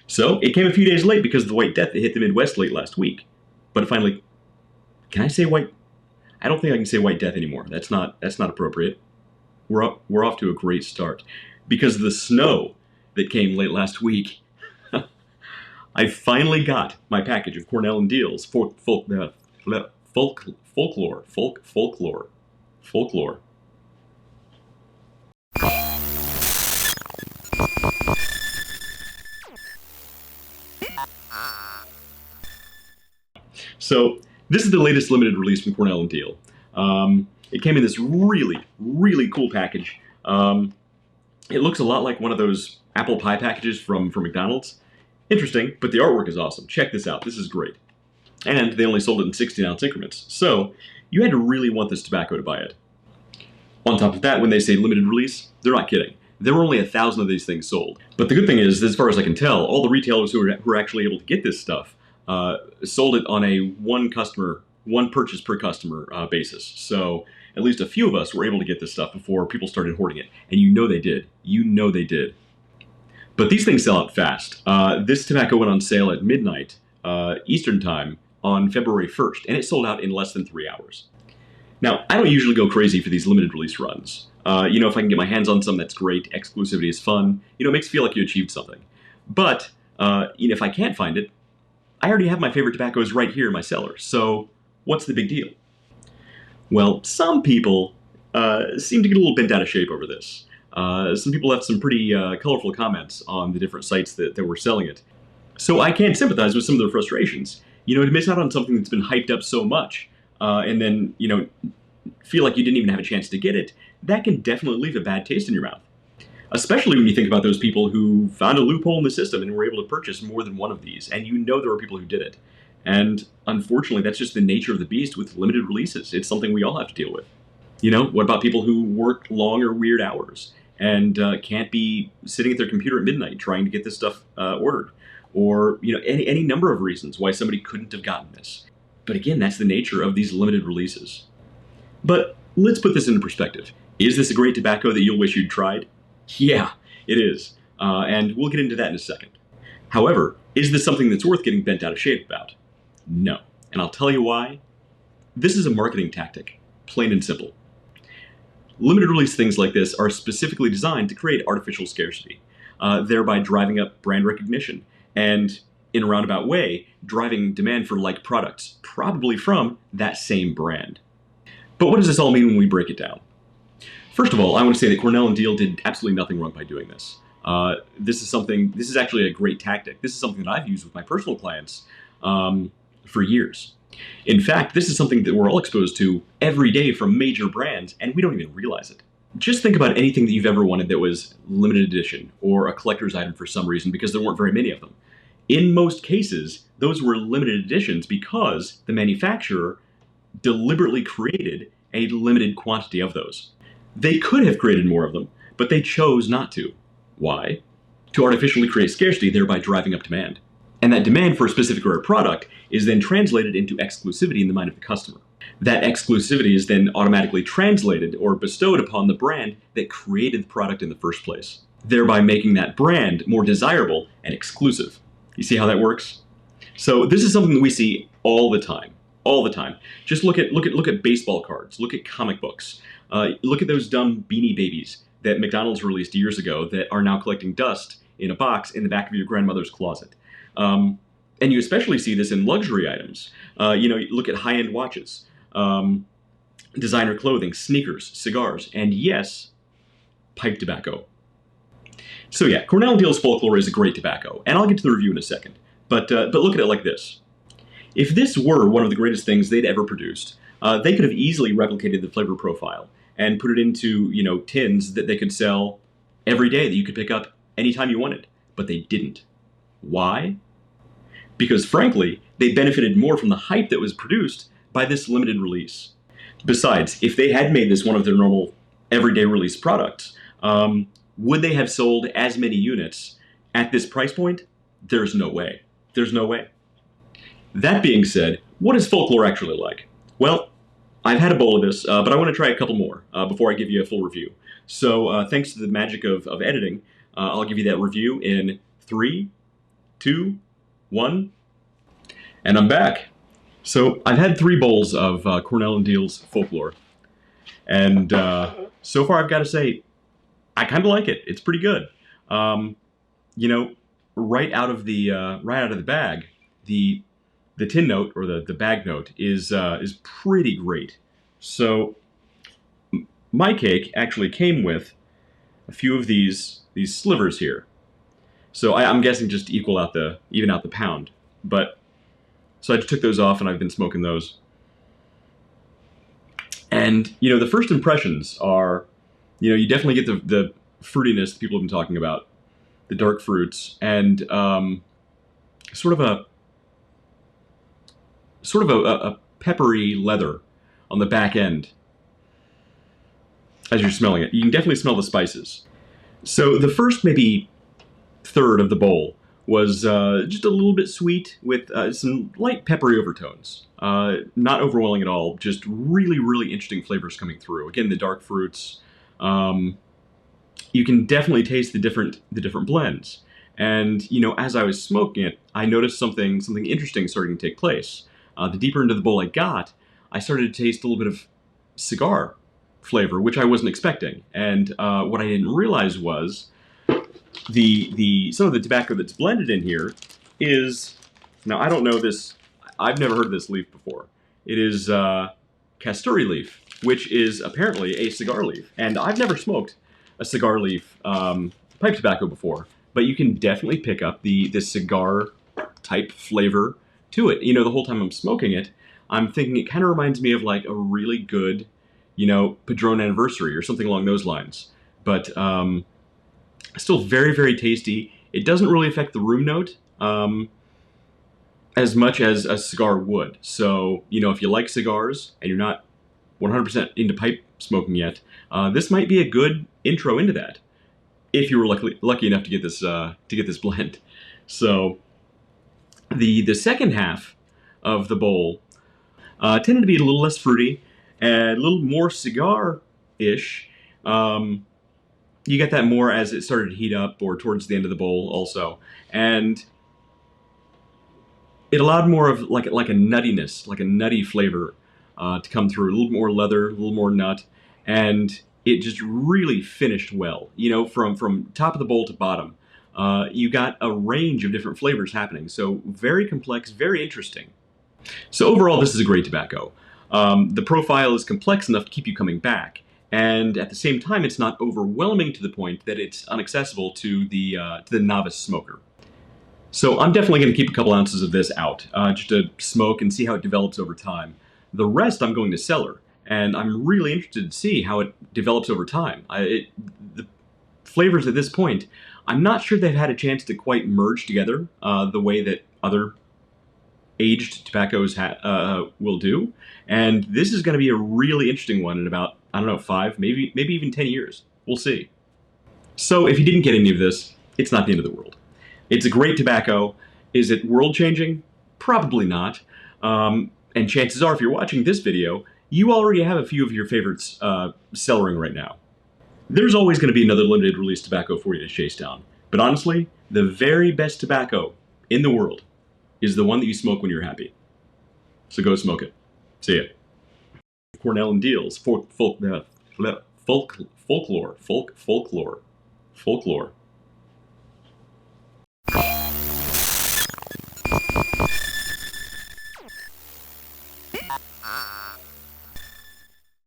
So it came a few days late because of the White Death that hit the Midwest late last week. But it finally, can I say White? I don't think I can say White Death anymore. That's not appropriate. We're off to a great start. Because of the snow that came late last week, I finally got my package of Cornell and Diehl's folklore. So this is the latest limited release from Cornell and Diehl. It came in this really, really cool package. It looks a lot like one of those apple pie packages from McDonald's. Interesting, but the artwork is awesome. Check this out. This is great. And they only sold it in 16-ounce increments. So you had to really want this tobacco to buy it. On top of that, when they say limited release, they're not kidding. There were only 1,000 of these things sold. But the good thing is, as far as I can tell, all the retailers who were actually able to get this stuff sold it on a one purchase per customer basis. So at least a few of us were able to get this stuff before people started hoarding it. And you know they did. You know they did. But these things sell out fast. This tobacco went on sale at midnight Eastern time on February 1st, and it sold out in less than 3 hours. Now, I don't usually go crazy for these limited release runs. If I can get my hands on some, that's great. Exclusivity is fun. It makes you feel like you achieved something. But if I can't find it, I already have my favorite tobaccos right here in my cellar. So what's the big deal? Well, some people seem to get a little bent out of shape over this. Some people left some pretty colorful comments on the different sites that were selling it. So I can sympathize with some of their frustrations. To miss out on something that's been hyped up so much, and then, feel like you didn't even have a chance to get it, that can definitely leave a bad taste in your mouth. Especially when you think about those people who found a loophole in the system and were able to purchase more than one of these, and there were people who did it. And unfortunately, that's just the nature of the beast with limited releases. It's something we all have to deal with. What about people who work long or weird hours and can't be sitting at their computer at midnight trying to get this stuff ordered? Or, any number of reasons why somebody couldn't have gotten this. But again, that's the nature of these limited releases. But let's put this into perspective. Is this a great tobacco that you'll wish you'd tried? Yeah, it is. And we'll get into that in a second. However, is this something that's worth getting bent out of shape about? No. And I'll tell you why. This is a marketing tactic, plain and simple. Limited release things like this are specifically designed to create artificial scarcity, thereby driving up brand recognition and, in a roundabout way, driving demand for like products, probably from that same brand. But what does this all mean when we break it down? First of all, I want to say that Cornell and Diehl did absolutely nothing wrong by doing this. This is actually a great tactic. This is something that I've used with my personal clients for years. In fact, this is something that we're all exposed to every day from major brands, and we don't even realize it. Just think about anything that you've ever wanted that was limited edition or a collector's item for some reason, because there weren't very many of them. In most cases, those were limited editions because the manufacturer deliberately created a limited quantity of those. They could have created more of them, but they chose not to. Why? To artificially create scarcity, thereby driving up demand. And that demand for a specific rare product is then translated into exclusivity in the mind of the customer. That exclusivity is then automatically translated or bestowed upon the brand that created the product in the first place, thereby making that brand more desirable and exclusive. You see how that works? So this is something that we see all the time. All the time. Just look at baseball cards. Look at comic books. Look at those dumb Beanie Babies that McDonald's released years ago that are now collecting dust in a box in the back of your grandmother's closet. And you especially see this in luxury items. Look at high-end watches, designer clothing, sneakers, cigars, and yes, pipe tobacco. So yeah, Cornell and Diehl's Folklore is a great tobacco, and I'll get to the review in a second. But look at it like this. If this were one of the greatest things they'd ever produced, they could have easily replicated the flavor profile and put it into, tins that they could sell every day that you could pick up anytime you wanted. But they didn't. Why? Because frankly, they benefited more from the hype that was produced by this limited release. Besides, if they had made this one of their normal everyday release products, would they have sold as many units at this price point? There's no way. There's no way. That being said, what is Folklore actually like? Well, I've had a bowl of this, but I want to try a couple more before I give you a full review. So thanks to the magic of editing, I'll give you that review in 3, 2, 1, and I'm back. So I've had 3 bowls of Cornell and Diehl's Folklore, and so far I've got to say, I kind of like it. It's pretty good. You know, right out of the bag, the tin note or the bag note is pretty great. So my cake actually came with a few of these slivers here. So I'm guessing just to even out the pound. But so I just took those off and I've been smoking those. And you know, the first impressions are, you know, you definitely get the fruitiness that people have been talking about, the dark fruits, and sort of a peppery leather on the back end as you're smelling it. You can definitely smell the spices. So the first maybe third of the bowl was just a little bit sweet with some light peppery overtones. Not overwhelming at all, just really, really interesting flavors coming through. Again, the dark fruits. You can definitely taste the different blends. And you know, as I was smoking it, I noticed something interesting starting to take place. The deeper into the bowl I got, I started to taste a little bit of cigar flavor, which I wasn't expecting. And what I didn't realize was some of the tobacco that's blended in here is, now I don't know this, I've never heard of this leaf before. It is casturi leaf, which is apparently a cigar leaf. And I've never smoked a cigar leaf pipe tobacco before, but you can definitely pick up the cigar type flavor to it. You know, the whole time I'm smoking it, I'm thinking it kind of reminds me of like a really good, you know, Padron Anniversary or something along those lines. But still very, very tasty. It doesn't really affect the room note as much as a cigar would. So, you know, if you like cigars and you're not 100% into pipe smoking yet, this might be a good intro into that, if you were lucky enough to get this blend. So, the second half of the bowl tended to be a little less fruity and a little more cigar-ish. You get that more as it started to heat up or towards the end of the bowl also. And it allowed more of like a nuttiness, like a nutty flavor to come through. A little more leather, a little more nut. And it just really finished well. You know, from top of the bowl to bottom, you got a range of different flavors happening. So very complex, very interesting. So overall, this is a great tobacco. The profile is complex enough to keep you coming back. And at the same time, it's not overwhelming to the point that it's inaccessible to the novice smoker. So I'm definitely going to keep a couple ounces of this out, just to smoke and see how it develops over time. The rest I'm going to cellar, and I'm really interested to see how it develops over time. The flavors at this point, I'm not sure they've had a chance to quite merge together the way that other aged tobaccos will do. And this is going to be a really interesting one in about, I don't know, 5, maybe even 10 years. We'll see. So if you didn't get any of this, it's not the end of the world. It's a great tobacco. Is it world-changing? Probably not. And chances are, if you're watching this video, you already have a few of your favorites cellaring right now. There's always going to be another limited release tobacco for you to chase down. But honestly, the very best tobacco in the world is the one that you smoke when you're happy. So go smoke it. See ya. Cornell and Diehl's folklore.